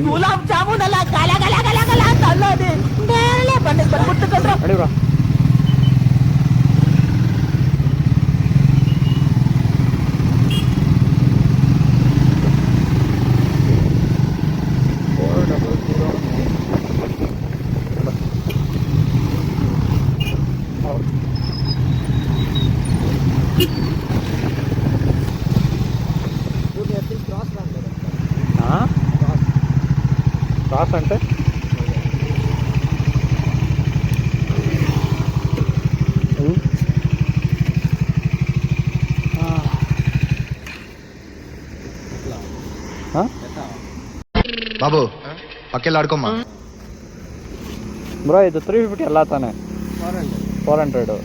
ಗುಲಾಬ್ ಜಾಮೂನ್ ಅಲ್ಲ ಗಲ ಗಲ ಗಲ ಗಲ ಅಂತ ಅಲ್ಲೋದೆ ಮೇಲೆ ಬಂದ್ಬಿಟ್ಟು ಕಂಡ್ರು. ನಡಿವ್ರ క్రాస్ అంటే బాబు పక్కెళ్ళి ఆడుకోమ్మా. బ్రో ఇది 350 ಅಲ್ಲ ತಾನೆ? 400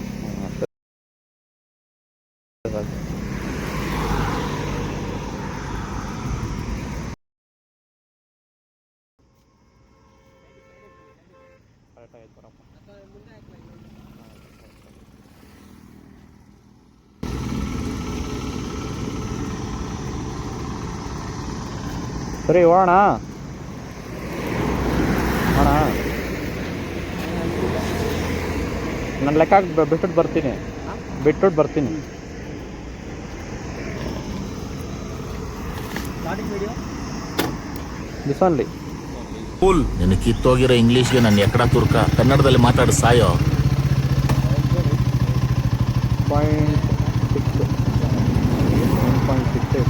ಸರಿ ಹೋಗೋಣ ಅಣ್ಣ. ನನ್ನ ಲೆಕ್ಕ ಬಿಟ್ಬಿಟ್ಟು ಬರ್ತೀನಿ. This only cool. ನಿನ್ನ ಕಿತ್ತೋಗಿರೋ ಇಂಗ್ಲೀಷ್ಗೆ ನಾನು ಎಕ್ಕಡ ತುರ್ಕ ಕನ್ನಡದಲ್ಲಿ ಮಾತಾಡು ಸಾಯೋ. 0.6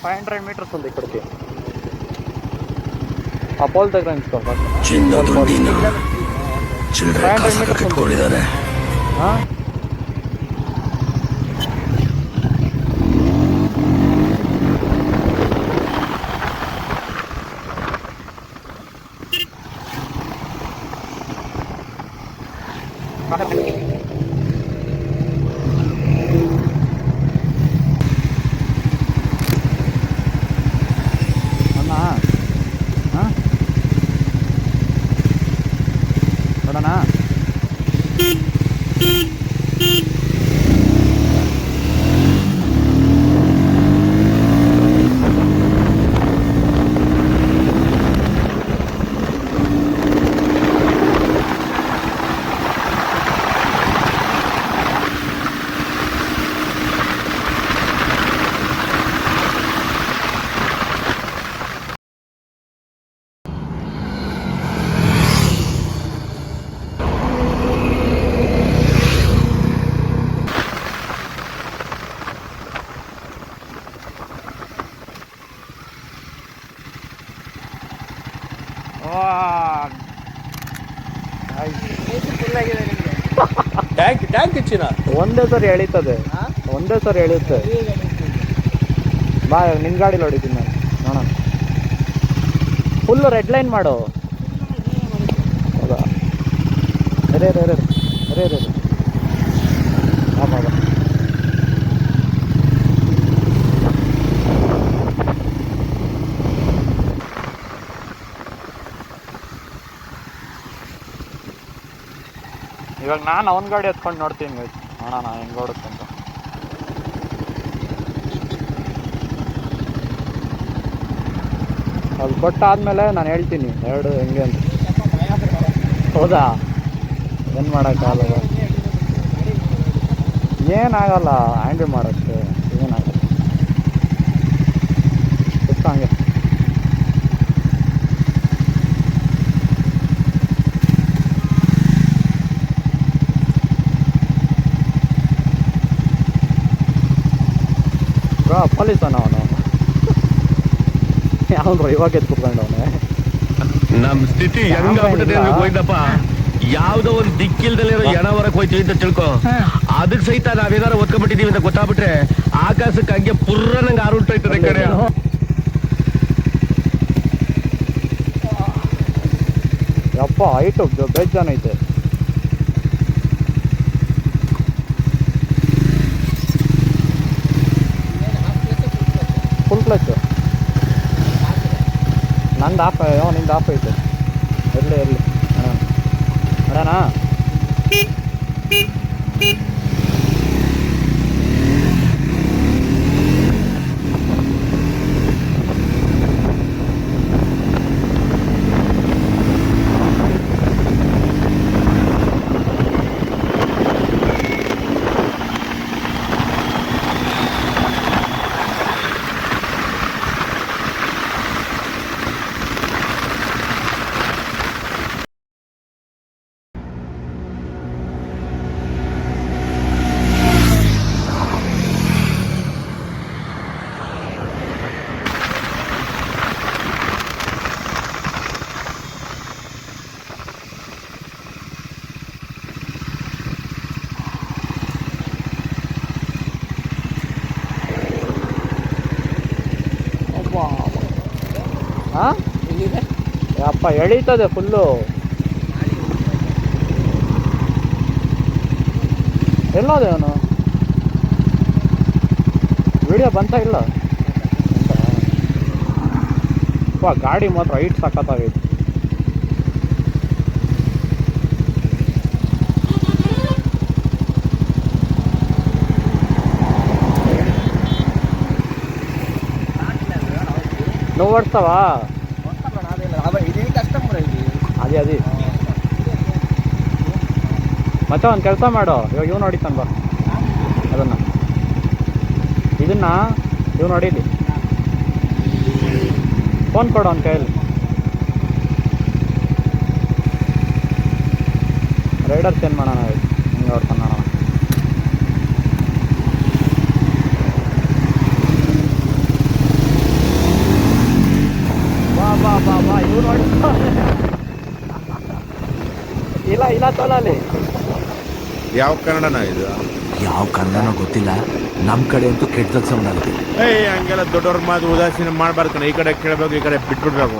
500 మీటర్స్ ఉంది ఇక్కడికి. ఆ పోల్ దగ్గర నించుకో. 500 మీటర్స్ ఉంది. ನೋಡೋಣ. ಟ್ಯಾಂಕ್ ಹೆಚ್ಚಿನ ಒಂದೇ ಸರಿ ಎಳೀತದೆ. ಬಾ ನಿನ್ನ ಗಾಡಿಲಿ ಹೊಡಿತೀನಿ ನಾನು. ನೋಡೋಣ. ಫುಲ್ಲು ರೆಡ್ ಲೈನ್ ಮಾಡು. ಹೌದಾ? ಅರೇ ಬಾ. ಇವಾಗ ನಾನು ಅವನ ಗಾಡಿ ಎತ್ಕೊಂಡು ನೋಡ್ತೀನಿ ನೋಡೋಣ ಹೆಂಗೆ ಓಡುತ್ತಂತ. ಅದು ಕೊಟ್ಟಾದ್ಮೇಲೆ ನಾನು ಹೇಳ್ತೀನಿ ಎರಡು ಹೆಂಗೆ ಅಂತ. ಹೌದಾ? ಏನು ಮಾಡೋಕ್ಕಾಗಲ್ಲ. ಏನಾಗಲ್ಲ, ಹ್ಯಾಂಡಲ್ ಮಾಡೋಕ್ಕೆ ಏನಾಗಲ್ಲ. ಹಂಗೆ ಪೊಲೀಸ್ ಅವನು ಇವಾಗ ಎದ್ದು ಕುತ್ಕೊಂಡವನೆ. ನಮ್ ಸ್ಥಿತಿ ಹೆಂಗಾಗ್ಬಿಟ್ಟಿದೆ ಹೋಯ್ದಪ್ಪ. ಯಾವ್ದೋ ಒಂದು ದಿಕ್ಕಿಲ್ದಲ್ಲಿರೋ ಎಣ ಹೊರಕ್ ಹೋಯ್ತೀವಿ ಅಂತ ತಿಳ್ಕೊ. ಅದಕ್ಕೆ ಸಹಿತ ನಾವೇನಾರು ಒತ್ಕೊಂಡ್ಬಿಟ್ಟಿದೀವಿ ಅಂತ ಗೊತ್ತಾಗ್ಬಿಟ್ರೆ ಆಕಾಶಕ್ಕೆ ಹಂಗೆ ಪುರ್ರನಂಗೆ ಆರುಂಟೋಯ್ತದೆ ಕಡೆ. ಯಪ್ಪ ಹೈಟು ಬೇಜಾನ್ ಐತೆ. ಫುಲ್ ಕ್ಲಚ್ ನಂದು ಆಫ್ ನಿಂದು ಆಫ್ ಐತೆ. ಇರಲಿ ಅಣ್ಣ ಹಾಂ ಅಪ್ಪ ಎಳೀತದೆ ಫುಲ್ಲು. ಎಲ್ಲೋದೆ ಅವನು? ವಿಡಿಯೋ ಬಂತ ಇಲ್ಲ? ಗಾಡಿ ಮಾತ್ರ ಹೈಟ್ ಸಖತ್ತಾಗೈತೆ. నువ్వు ఓడుస్తావా? ಅದೇ ಮತ್ತೆ ಒಂದು ಕೆಲಸ ಮಾಡು, ಇವಾಗ ಇವ್ನು ಹೊಡಿತಾನೆ ಬಾ ಇದನ್ನ ಇವ್ನು ಹೊಡೀಲಿ. ಫೋನ್ ಕೊಡು ಅವ್ನ ಕೈಯಲ್ಲಿ. ರೈಡರ್ ಚೇಂಜ್ ಮಾಡೋಣ, ಹಿಂಗೆ ಹೊಡ್ತಾನೆ ನೋಡೋಣ. ಬಾ ಇವ್ರು ನೋಡಿ ಇಲ್ಲ ತೋಲಲ್ಲಿ. ಯಾವ ಕನ್ನಡನ ಇದು? ಯಾವ ಕನ್ನಡನೋ ಗೊತ್ತಿಲ್ಲ, ನಮ್ಮ ಕಡೆ ಅಂತೂ ಕೆಟ್ಟದಾಗ ಸೌಂಡ್ ಆಗುತ್ತೆ. ಹಂಗೆಲ್ಲ ದೊಡ್ಡವ್ರ ಮಾತು ಉದಾಸೀನ ಮಾಡ್ಬಾರ್ದು ಕಣ. ಈ ಕಡೆ ಕೇಳಬೇಕು, ಈ ಕಡೆ ಬಿಟ್ಬಿಡ್ಬೇಕು.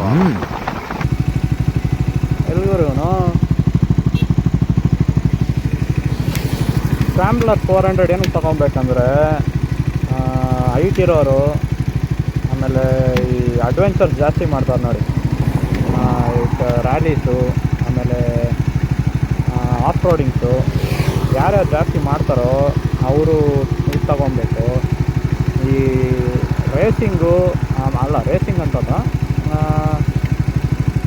ಎಲ್ಲಿವರು ಇವನು? ಸ್ಕ್ರಾಂಬ್ಲರ್ 400 ಏನಕ್ಕೆ ತೊಗೊಬೇಕಂದ್ರೆ ಹೈಟ್ ಇರೋರು, ಆಮೇಲೆ ಈ ಅಡ್ವೆಂಚರ್ ಜಾಸ್ತಿ ಮಾಡ್ತಾರೆ ನೋಡಿ, ರ್ಯಾಲೀಸು, ಆಮೇಲೆ ಆಫ್ ರೋಡಿಂಗ್ಸು, ಯಾರ್ಯಾರು ಜಾಸ್ತಿ ಮಾಡ್ತಾರೋ ಅವರು ಇದು ತಗೊಬೇಕು. ಈ ರೇಸಿಂಗು ಅಲ್ಲ, ರೇಸಿಂಗ್ ಅಂತದ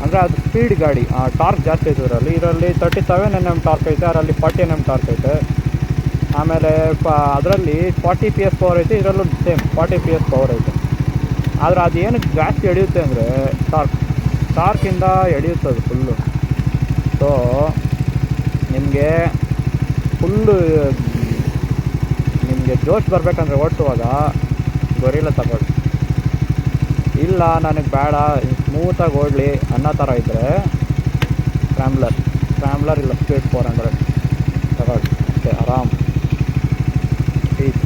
ಅಂದರೆ ಅದು ಸ್ಪೀಡ್ ಗಾಡಿ, ಟಾರ್ಕ್ ಜಾಸ್ತಿ ಐತೆ ಇದರಲ್ಲಿ 37 Nm ಟಾರ್ಕ್ ಐತೆ, ಅದರಲ್ಲಿ 40 Nm ಟಾರ್ಕ್ ಐತೆ. ಆಮೇಲೆ ಅದರಲ್ಲಿ 40 PS ಪವರ್ ಐತೆ, ಇದರಲ್ಲೂ ಸೇಮ್ 40 PS ಪವರ್ ಐತೆ. ಆದರೆ ಅದು ಏನಕ್ಕೆ ಜಾಸ್ತಿ ಎಳೆಯುತ್ತೆ ಅಂದರೆ ಟಾರ್ಕಿಂದ ಎಳೆಯುತ್ತದೆ ಫುಲ್ಲು. ಸೊ ನಿಮಗೆ ಜೋಶ್ ಬರಬೇಕಂದ್ರೆ ಓಡಿಸುವಾಗ ಗೊರಿಲ್ಲ ತಗೊಳ್ಳಿ. ಇಲ್ಲ ನನಗೆ ಬೇಡ ಸ್ಮೂತಾಗಿ ಓಡಲಿ ಅನ್ನೋ ಥರ ಇದ್ದರೆ ಸ್ಕ್ರಾಂಬ್ಲರ್ ಇಲ್ಲ ಸ್ಪೀಡ್ 400 ತಗೊಳ್ಳಿ ಅಷ್ಟೇ, ಆರಾಮ್ ಪೀಸ್.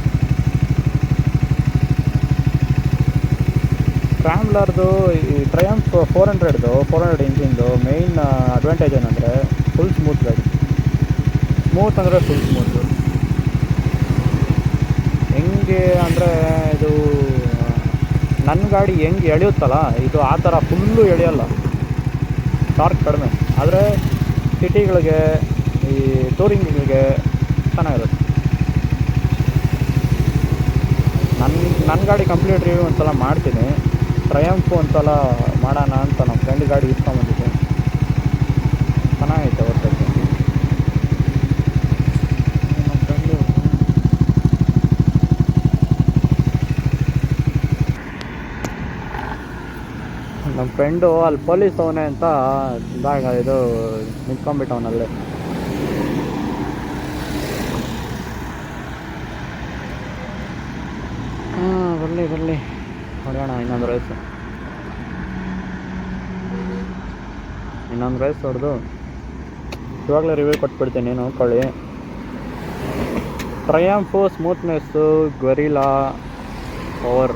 ಸ್ಕ್ರಾಂಬ್ಲರ್ದು ಈ ಟ್ರಯಂಫ್ 400 ಇಂಜಿನ್ದು ಮೇಯ್ನ್ ಅಡ್ವಾಂಟೇಜ್ ಏನಂದರೆ ಫುಲ್ ಸ್ಮೂತ್ ಗಾಡಿ. ಸ್ಮೂತ್ ಅಂದರೆ ಫುಲ್ ಸ್ಮೂತು. ಹೆಂಗೆ ಅಂದರೆ ಇದು ನನ್ನ ಗಾಡಿ ಹೆಂಗೆ ಎಳೆಯುತ್ತಲ್ಲ, ಇದು ಆ ಥರ ಫುಲ್ಲು ಎಳೆಯಲ್ಲ, ಟಾರ್ಕ್ ಕಡಿಮೆ. ಆದರೆ ಸಿಟಿಗಳಿಗೆ, ಈ ಟೂರಿಂಗ್ಗಳಿಗೆ ಚೆನ್ನಾಗಿರುತ್ತೆ. ನನ್ನ ಗಾಡಿ ಕಂಪ್ಲೀಟ್ ರಿವ್ಯೂ ಒಂದ್ಸಲ ಮಾಡ್ತೀನಿ. ಟ್ರಯಂಫು ಒಂದ್ಸಲ ಮಾಡೋಣ ಅಂತ ನಮ್ಮ ಫ್ರೆಂಡ್ ಗಾಡಿ ಇಸ್ಕೊಂಬಂದಿದ್ದೆ, ಚೆನ್ನಾಗೈತೆ ಹೊರತೈತೆ. ನಮ್ಮ ಫ್ರೆಂಡು ಅಲ್ಲಿ ಪೊಲೀಸ್ ಅವನೇ ಅಂತ ಇದು ನಿಂತ್ಕೊಂಡ್ಬಿಟ್ಟವನಲ್ಲೇ. ಬರಲಿ ಹೊಡೆಯೋಣ ಇನ್ನೊಂದು ರೇಸ್ ಹೊಡೆದು ಇವಾಗಲೇ ರಿವ್ಯೂ ಕೊಟ್ಬಿಡ್ತೀನಿ, ನೋಡ್ಕೊಳ್ಳಿ. ಟ್ರಯಂಫು ಸ್ಮೂತ್ನೆಸ್ಸು, ಗೊರಿಲ್ಲಾ ಪವರ್,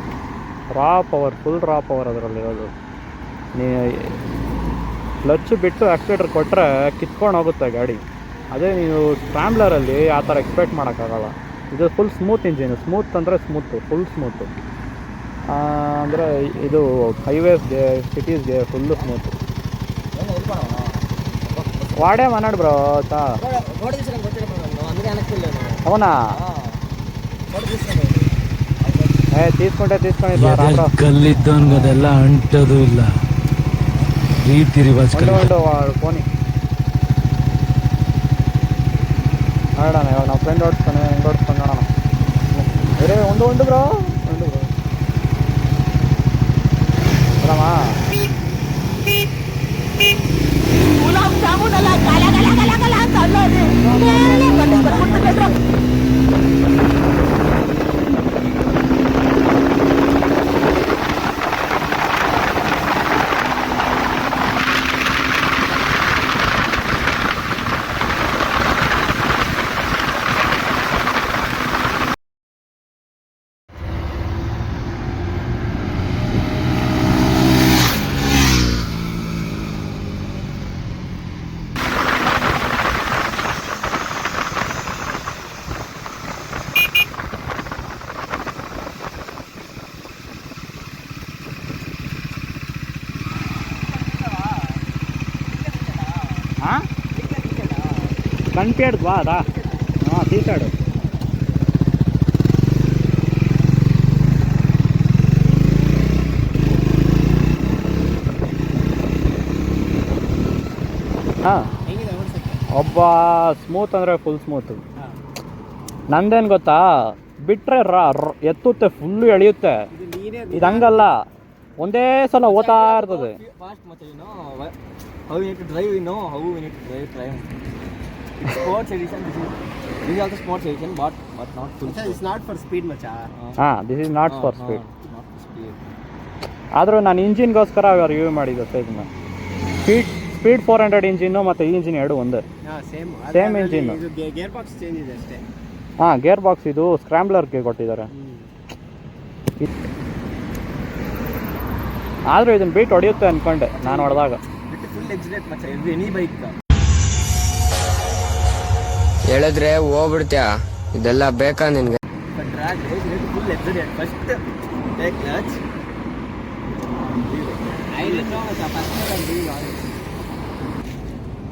ಫುಲ್ ರಾ ಪವರ್ ಅದರಲ್ಲಿರೋದು. ಕ್ಲಚ್ ಬಿಟ್ಟು ಆಕ್ಸಿಲೇಟರ್ ಕೊಟ್ಟರೆ ಕಿತ್ಕೊಂಡು ಹೋಗುತ್ತೆ ಗಾಡಿ. ಅದೇ ನೀವು ಸ್ಕ್ರಾಂಬ್ಲರಲ್ಲಿ ಆ ಥರ ಎಕ್ಸ್ಪೆಕ್ಟ್ ಮಾಡೋಕ್ಕಾಗಲ್ಲ. ಇದು ಫುಲ್ ಸ್ಮೂತ್ ಇಂಜಿನ್. ಸ್ಮೂತ್ ಅಂದರೆ ಫುಲ್ ಸ್ಮೂತು. ಅಂದರೆ ಇದು ಹೈವೇಸ್ಗೆ ಸಿಟೀಸ್ಗೆ ಫುಲ್ಲು ಸ್ಮೂತ್. వాడే అన్నాడు బ్రో అవునా తీసుకుంటే తీసుకొని కల్లిద్దాను కదెల్లా అంటదు ఇలా ರೀತಿ ರಿವಾಜ್ వాడు పోనీ ఆడాను ఇవాళ నా ఫ్రెండ్ ఓడుస్తాను ఇంక ఓడుస్తాను ఆడాను వేరే ఉండు బ్రో రామా ಗುಲಾಬ್ ಜಾಮೂನ್ ಎಲ್ಲ ಗಲ ಗಲ ಗಲ ಗಲ ಅಂತ ಅಲ್ಲೋಡಿ ಮೇಲೆ ಬಂದ್ಬಿಟ್ರು. కనిపించడు బాగా తీశాడు. ಒಬ್ಬ ಸ್ಮೂತ್ ಅಂದರೆ ಫುಲ್ ಸ್ಮೂತು. ನಂದೇನು ಗೊತ್ತಾ, ಬಿಟ್ಟರೆ ಎತ್ತುತ್ತೆ, ಫುಲ್ಲು ಎಳೆಯುತ್ತೆ. ಇದು ಹಂಗಲ್ಲ, ಒಂದೇ ಸಲ ಓದ್ತಾ ಇರ್ತದೆ. How we need to drive, we know how we need to drive. It's sports edition. This is also sports edition, but not full. It's not for speed, macha. This is not for speed. Not for speed. ಆದರೂ ನಾನು ಇಂಜಿನ್ಗೋಸ್ಕರ review ಮಾಡಿದ್ದು ಇದನ್ನ. Speed 400 engine ಮತ್ತು ಈ engine ಎರಡು ಒಂದೇ. Same engine. Gear box change ಇದೆ ಅಷ್ಟೇ. ಗೇರ್ ಬಾಕ್ಸ್ ಇದು ಸ್ಕ್ರಾಂಬ್ಲರ್ಗೆ ಕೊಟ್ಟಿದ್ದಾರೆ. ಆದರೂ ಇದನ್ನು ಬೀಟ್ ಹೊಡೆಯುತ್ತೆ ಅಂದ್ಕೊಂಡೆ ನಾನು ಹೊಡೆದಾಗ. ಫುಲ್ ಎಕ್ಸಿಲೆಂಟ್ ಮಚ್ಚ, ಎನಿ ಬೈಕ್ ಹೇಳಿದ್ರೆ ಹೋಗ್ಬಿಡ್ತೀಯ, ಇದೆಲ್ಲ ಬೇಕಾ ನಿನ್ಗೆ? Drag full excellent. First take clutch.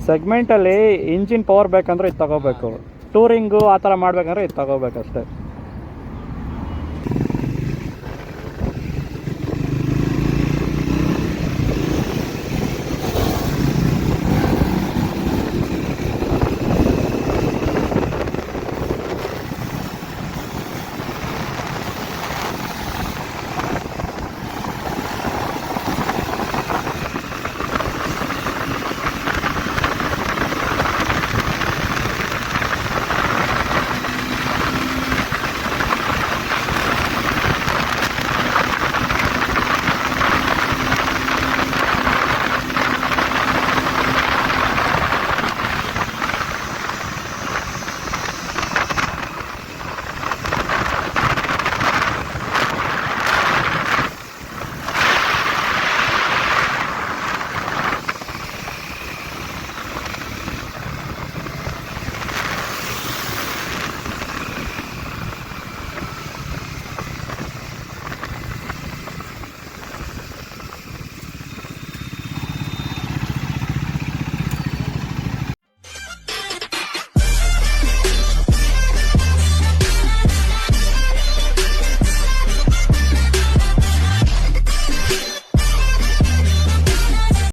ಸೆಗ್ಮೆಂಟಲ್ಲಿ ಇಂಜಿನ್ ಪವರ್ ಬೇಕಂದ್ರೆ ಇದು ತಗೋಬೇಕು. ಟೂರಿಂಗು ಆ ಥರ ಮಾಡ್ಬೇಕಂದ್ರೆ ಇದು ತಗೋಬೇಕಷ್ಟೇ.